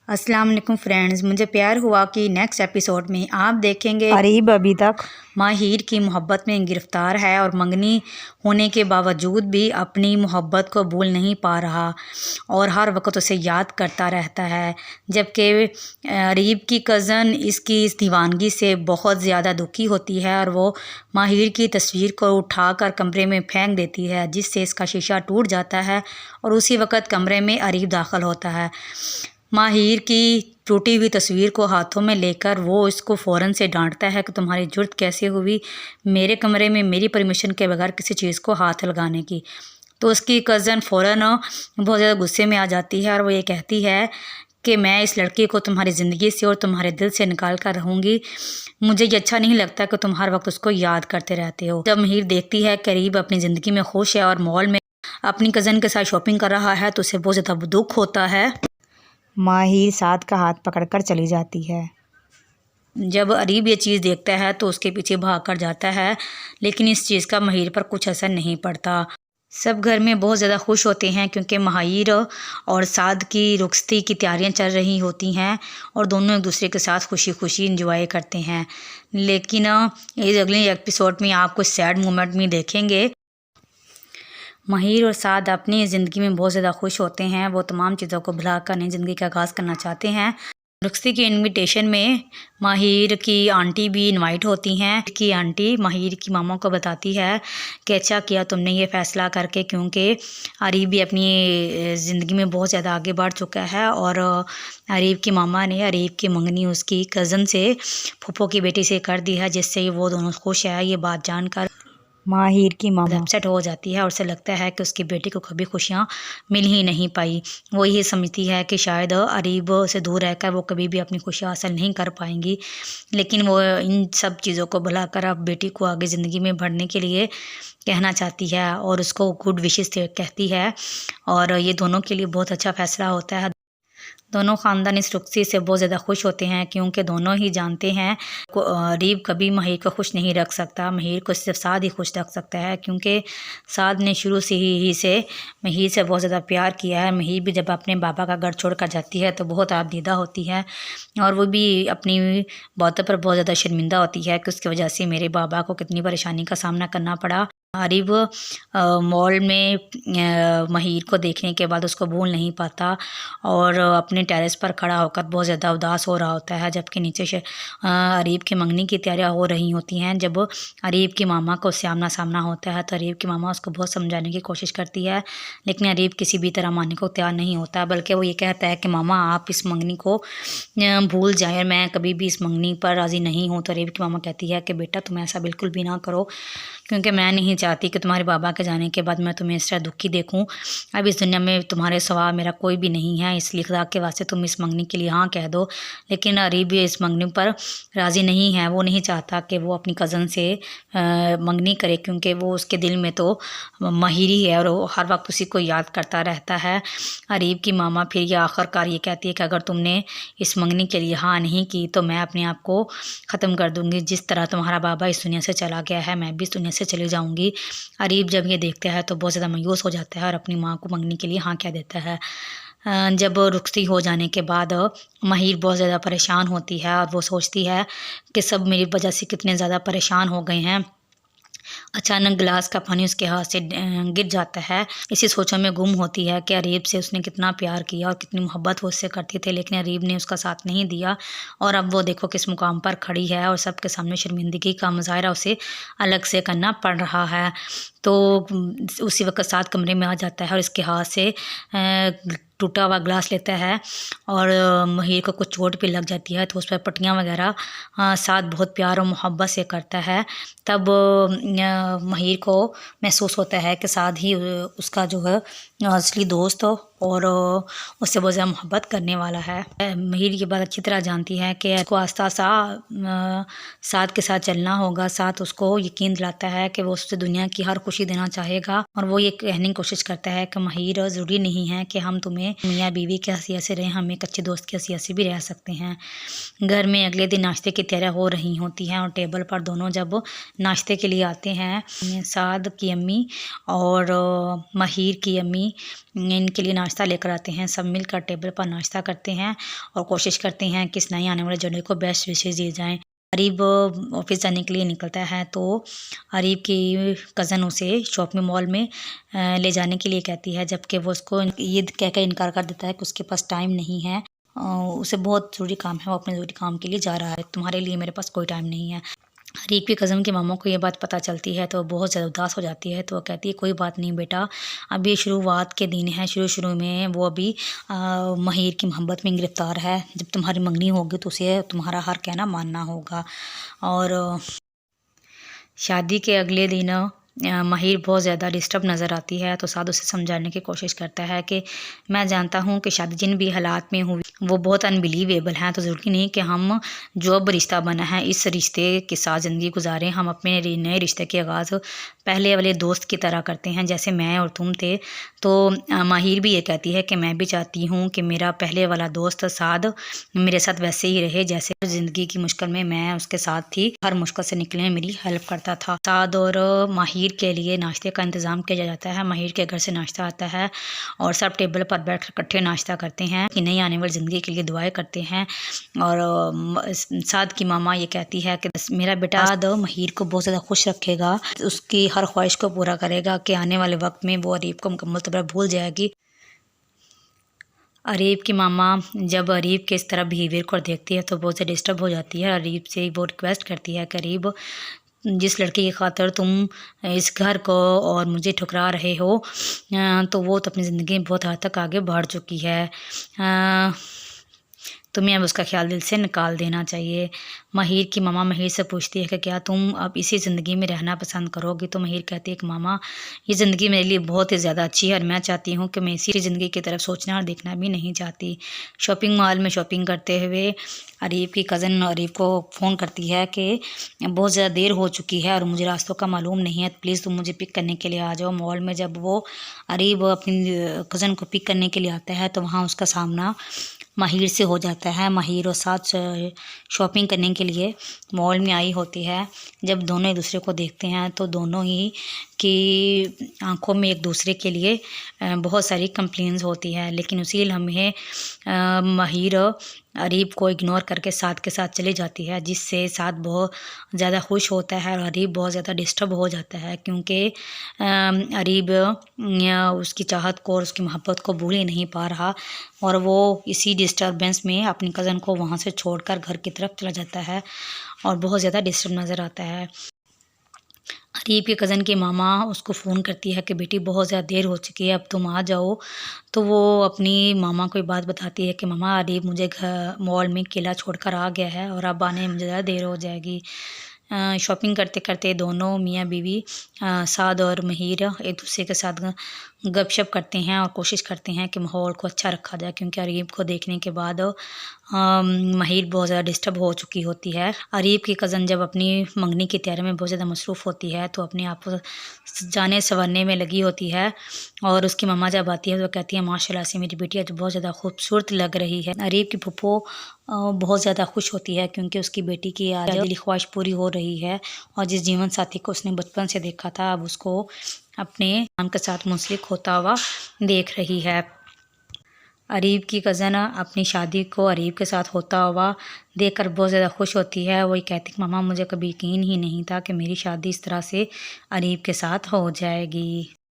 अस्सलाम वालेकुम फ्रेंड्स, मुझे प्यार हुआ कि नेक्स्ट एपिसोड में आप देखेंगे अरीब अभी तक माहिर की मोहब्बत में गिरफ़्तार है और मंगनी होने के बावजूद भी अपनी मोहब्बत को भूल नहीं पा रहा और हर वक्त उसे याद करता रहता है। जबकि अरीब की कज़न इसकी इस दीवानगी से बहुत ज़्यादा दुखी होती है और वो माहिर की तस्वीर को उठाकर कमरे में फेंक देती है, जिससे इसका शीशा टूट जाता है और उसी वक्त कमरे में अरीब दाखिल होता है। माहिर की टूटी हुई तस्वीर को हाथों में लेकर वो इसको फ़ौरन से डांटता है कि तुम्हारी जुर्त कैसे हुई मेरे कमरे में मेरी परमिशन के बगैर किसी चीज़ को हाथ लगाने की। तो उसकी कज़न फ़ौरन बहुत ज़्यादा गुस्से में आ जाती है और वो ये कहती है कि मैं इस लड़की को तुम्हारी ज़िंदगी से और तुम्हारे दिल से निकाल कर रहूँगी। मुझे ये अच्छा नहीं लगता कि तुम हर वक्त उसको याद करते रहते हो। जब माहिर देखती है कि अरीब अपनी ज़िंदगी में खुश है और मॉल में अपनी कज़न के साथ शॉपिंग कर रहा है तो उसे बहुत ज़्यादा दुख होता है। माहिर साद का हाथ पकड़कर चली जाती है। जब अरीब ये चीज़ देखता है तो उसके पीछे भाग कर जाता है, लेकिन इस चीज़ का माहिर पर कुछ असर नहीं पड़ता। सब घर में बहुत ज़्यादा खुश होते हैं क्योंकि माहिर और साद की रुखसती की तैयारियां चल रही होती हैं और दोनों एक दूसरे के साथ खुशी खुशी इंजॉय करते हैं। लेकिन इस अगले एपिसोड में आप कुछ सैड मोमेंट में देखेंगे। माहिर और साद अपनी ज़िंदगी में बहुत ज़्यादा खुश होते हैं। वो तमाम चीज़ों को भुलाकर नई ज़िंदगी का आगाज़ करना चाहते हैं। रुखसती के इनविटेशन में माहिर की आंटी भी इनवाइट होती हैं। कि आंटी माहिर की मामा को बताती है कि अच्छा किया तुमने ये फ़ैसला करके, क्योंकि अरीब भी अपनी ज़िंदगी में बहुत ज़्यादा आगे बढ़ चुका है और अरीब की मामा ने अरीब की मंगनी उसकी कज़न से फूफो की बेटी से कर दी है, जिससे वो दोनों खुश है। ये बात जानकर माहिर की मामा अपसेट हो जाती है और उसे लगता है कि उसकी बेटी को कभी खुशियाँ मिल ही नहीं पाई। वो ये समझती है कि शायद अरीब से दूर रहकर वो कभी भी अपनी खुशियाँ हासिल नहीं कर पाएंगी, लेकिन वो इन सब चीज़ों को भुलाकर अब बेटी को आगे ज़िंदगी में बढ़ने के लिए कहना चाहती है और उसको गुड विशेस कहती है और ये दोनों के लिए बहुत अच्छा फ़ैसला होता है। दोनों ख़ानदान इस रुखसती से बहुत ज़्यादा खुश होते हैं क्योंकि दोनों ही जानते हैं अरीब कभी माहिर को खुश नहीं रख सकता। माहिर को सिर्फ साद ही खुश रख सकता है क्योंकि साद ने शुरू से ही से माहिर से बहुत ज़्यादा प्यार किया है। माहिर भी जब अपने बाबा का घर छोड़ कर जाती है तो बहुत आपदीदा होती है और वो भी अपनी बातों पर बहुत ज़्यादा शर्मिंदा होती है कि उसकी वजह से मेरे बाबा को कितनी परेशानी का सामना करना पड़ा। अरीब मॉल में माहिर को देखने के बाद उसको भूल नहीं पाता और अपने टेरेस पर खड़ा होकर बहुत ज़्यादा उदास हो रहा होता है, जबकि नीचे से अरीब की मंगनी की तैयारियां हो रही होती हैं। जब अरीब की मामा को उससे आमना सामना होता है तो अरीब की मामा उसको बहुत समझाने की कोशिश करती है, लेकिन अरीब किसी भी तरह मानने को तैयार नहीं होता, बल्कि वो ये कहता है कि मामा आप इस मंगनी को भूल जाए, मैं कभी भी इस मंगनी पर राज़ी नहीं हूँ। तो अरीब की मामा कहती है कि बेटा तुम ऐसा बिल्कुल भी ना करो, क्योंकि मैं नहीं चाहती कि तुम्हारे बाबा के जाने के बाद मैं तुम्हें इस तरह दुखी देखूं। अब इस दुनिया में तुम्हारे सिवा मेरा कोई भी नहीं है, इसलिए खुदा के वास्ते तुम इस मंगनी के लिए हाँ कह दो। लेकिन अरीब भी इस मंगनी पर राज़ी नहीं है। वो नहीं चाहता कि वो अपनी कज़न से मंगनी करे, क्योंकि वो उसके दिल में तो माहिर ही है और वो हर वक्त उसी को याद करता रहता है। अरीब की मामा फिर ये आखिरकार ये कहती है कि अगर तुमने इस मंगनी के लिए हाँ नहीं की तो मैं अपने आप को ख़त्म कर दूँगी। जिस तरह तुम्हारा बाबा इस दुनिया से चला गया है मैं भी इस दुनिया से चली जाऊँगी। अरीब जब ये देखता है तो बहुत ज़्यादा मायूस हो जाता है और अपनी माँ को मंगनी के लिए हाँ कह देता है। जब रुखसती हो जाने के बाद माहिर बहुत ज़्यादा परेशान होती है और वो सोचती है कि सब मेरी वजह से कितने ज़्यादा परेशान हो गए हैं। अचानक गिलास का पानी उसके हाथ से गिर जाता है। इसी सोचों में गुम होती है कि अरीब से उसने कितना प्यार किया और कितनी मोहब्बत वो उससे करती थी, लेकिन अरीब ने उसका साथ नहीं दिया और अब वो देखो किस मुकाम पर खड़ी है और सबके सामने शर्मिंदगी का मुजाहरा उसे अलग से करना पड़ रहा है। तो उसी वक्त साथ कमरे में आ जाता है और इसके हाथ से टूटा हुआ ग्लास लेता है और माहिर को कुछ चोट भी लग जाती है तो उस पर पट्टियाँ वगैरह साथ बहुत प्यार और मोहब्बत से करता है। तब माहिर को महसूस होता है कि साथ ही उसका जो है असली दोस्त और उससे बहुत ज़्यादा मोहब्बत करने वाला है। माहिर ये बात अच्छी तरह जानती है कि उसको आस्ता आस्ता साथ के साथ चलना होगा। साथ उसको यकीन दिलाता है कि वो उससे दुनिया की हर खुशी देना चाहेगा और वो ये कहने की कोशिश करता है कि माहिर ज़रूरी नहीं है कि हम तुम्हें मियाँ बीवी की हैसियत से रहें, हम एक अच्छे दोस्त की हैसियत से भी रह सकते हैं। घर में अगले दिन नाश्ते की तैयारियां हो रही होती हैं और टेबल पर दोनों जब नाश्ते के लिए आते हैं, साद की अम्मी और माहिर की अम्मी मम्मी इनके लिए नाश्ता लेकर आते हैं। सब मिलकर टेबल पर नाश्ता करते हैं और कोशिश करते हैं कि इस नए आने वाले जर्नी को बेस्ट विशेष दिए जाएं। अरीब ऑफिस जाने के लिए निकलता है तो अरीब की कज़न उसे शॉपिंग मॉल में ले जाने के लिए कहती है, जबकि वो उसको ये कह कर इनकार कर देता है कि उसके पास टाइम नहीं है। उसे बहुत ज़रूरी काम है, वो अपने ज़रूरी काम के लिए जा रहा है, तुम्हारे लिए मेरे पास कोई टाइम नहीं है। अरीब की कज़न की मामा को ये बात पता चलती है तो बहुत ज़्यादा उदास हो जाती है। तो वो कहती है कोई बात नहीं बेटा, अभी शुरुआत के दिन है, शुरू में वो अभी माहिर की मोहब्बत में गिरफ़्तार है। जब तुम्हारी मंगनी होगी तो उसे तुम्हारा हर कहना मानना होगा। और शादी के अगले दिन माहिर बहुत ज़्यादा डिस्टर्ब नज़र आती है तो साद उसे समझाने की कोशिश करता है कि मैं जानता हूँ कि शादी जिन भी हालात में हुई वो बहुत अनबिलीवेबल हैं, तो ज़रूरी नहीं कि हम जो अब रिश्ता बना है इस रिश्ते के साथ ज़िंदगी गुजारें। हम अपने नए रिश्ते के आगाज़ पहले वाले दोस्त की तरह करते हैं जैसे मैं और तुम थे। तो माहिर भी ये कहती है कि मैं भी चाहती हूँ कि मेरा पहले वाला दोस्त साद मेरे साथ वैसे ही रहे जैसे ज़िंदगी की मुश्किल में मैं उसके साथ थी, हर मुश्किल से निकलने में मेरी हेल्प करता था। साद और माहिर के लिए नाश्ते का इंतज़ाम किया जाता है। माहिर के घर से नाश्ता आता है और सब टेबल पर बैठ कर इकट्ठे नाश्ता करते हैं कि नई आने वाली ज़िंदगी के लिए दुआएं करते हैं। और साद की मामा ये कहती है कि मेरा बेटा माहिर को बहुत ज़्यादा खुश रखेगा, उसकी हर ख्वाहिश को पूरा करेगा कि आने वाले वक्त में वो अरीब को मुकम्मल तौर पर भूल जाएगी। अरीब की मामा जब अरीब के इस तरह बिहेवियर को देखती है तो बहुत ज़्यादा डिस्टर्ब हो जाती है। अरीब से वो रिक्वेस्ट करती है कि अरीब, जिस लड़की की खातिर तुम इस घर को और मुझे ठुकरा रहे हो तो वो तो अपनी ज़िंदगी में बहुत हद तक आगे बढ़ चुकी है, तुम्हें अब उसका ख्याल दिल से निकाल देना चाहिए। माहिर की मामा माहिर से पूछती है कि क्या तुम अब इसी ज़िंदगी में रहना पसंद करोगी? तो माहिर कहती है कि मामा ये ज़िंदगी मेरे लिए बहुत ही ज़्यादा अच्छी है और मैं चाहती हूँ कि मैं इसी ज़िंदगी की तरफ सोचना और देखना भी नहीं चाहती। शॉपिंग मॉल में शॉपिंग करते हुए अरीब की कज़न अरीब को फ़ोन करती है कि बहुत ज़्यादा देर हो चुकी है और मुझे रास्तों का मालूम नहीं है, तो प्लीज़ तुम मुझे पिक करने के लिए आ जाओ। मॉल में जब वो अरीब अपनी कज़न को पिक करने के लिए आता है तो वहाँ उसका सामना माहिर से हो जाता है। माहिर और साथ शॉपिंग करने के लिए मॉल में आई होती है। जब दोनों एक दूसरे को देखते हैं तो दोनों ही की आंखों में एक दूसरे के लिए बहुत सारी कंप्लेंट्स होती है, लेकिन उसी लम्हे माहिर अरीब को इग्नोर करके साद के साथ चली जाती है, जिससे साद बहुत ज़्यादा खुश होता है और अरीब बहुत ज़्यादा डिस्टर्ब हो जाता है क्योंकि अरीब उसकी चाहत को और उसकी मोहब्बत को भूल ही नहीं पा रहा और वो इसी डिस्टर्बेंस में अपनी कज़न को वहाँ से छोड़कर घर की तरफ चला जाता है और बहुत ज़्यादा डिस्टर्ब नज़र आता है। अरीब के कज़न की मामा उसको फ़ोन करती है कि बेटी बहुत ज़्यादा देर हो चुकी है, अब तुम आ जाओ। तो वो अपनी मामा को ये बात बताती है कि मामा अरीब मुझे घर मॉल में अकेला छोड़कर आ गया है और अब आने में मुझे ज़्यादा देर हो जाएगी। शॉपिंग करते करते दोनों मियाँ बीवी साद और माहिर एक दूसरे के साथ गपशप करते हैं और कोशिश करते हैं कि माहौल को अच्छा रखा जाए, क्योंकि अरीब को देखने के बाद माहिर बहुत ज़्यादा डिस्टर्ब हो चुकी होती है। अरीब की कज़न जब अपनी मंगनी की तैयारी में बहुत ज़्यादा मसरूफ़ होती है तो अपने आप को जाने संवरने में लगी होती है और उसकी मम्मा जब आती है तो कहती है माशाल्लाह से मेरी बेटी आज बहुत ज़्यादा खूबसूरत लग रही है। अरीब की फूफो बहुत ज़्यादा खुश होती है क्योंकि उसकी बेटी की आज दिली ख्वाहिश पूरी हो रही है और जिस जीवन साथी को उसने बचपन से देखा था अब उसको अपने नाम के साथ मुंसलिक होता हुआ देख रही है। अरीब की कज़न अपनी शादी को अरीब के साथ होता हुआ देखकर बहुत ज़्यादा खुश होती है। वही कहती कि मामा मुझे कभी यकीन ही नहीं था कि मेरी शादी इस तरह से अरीब के साथ हो जाएगी।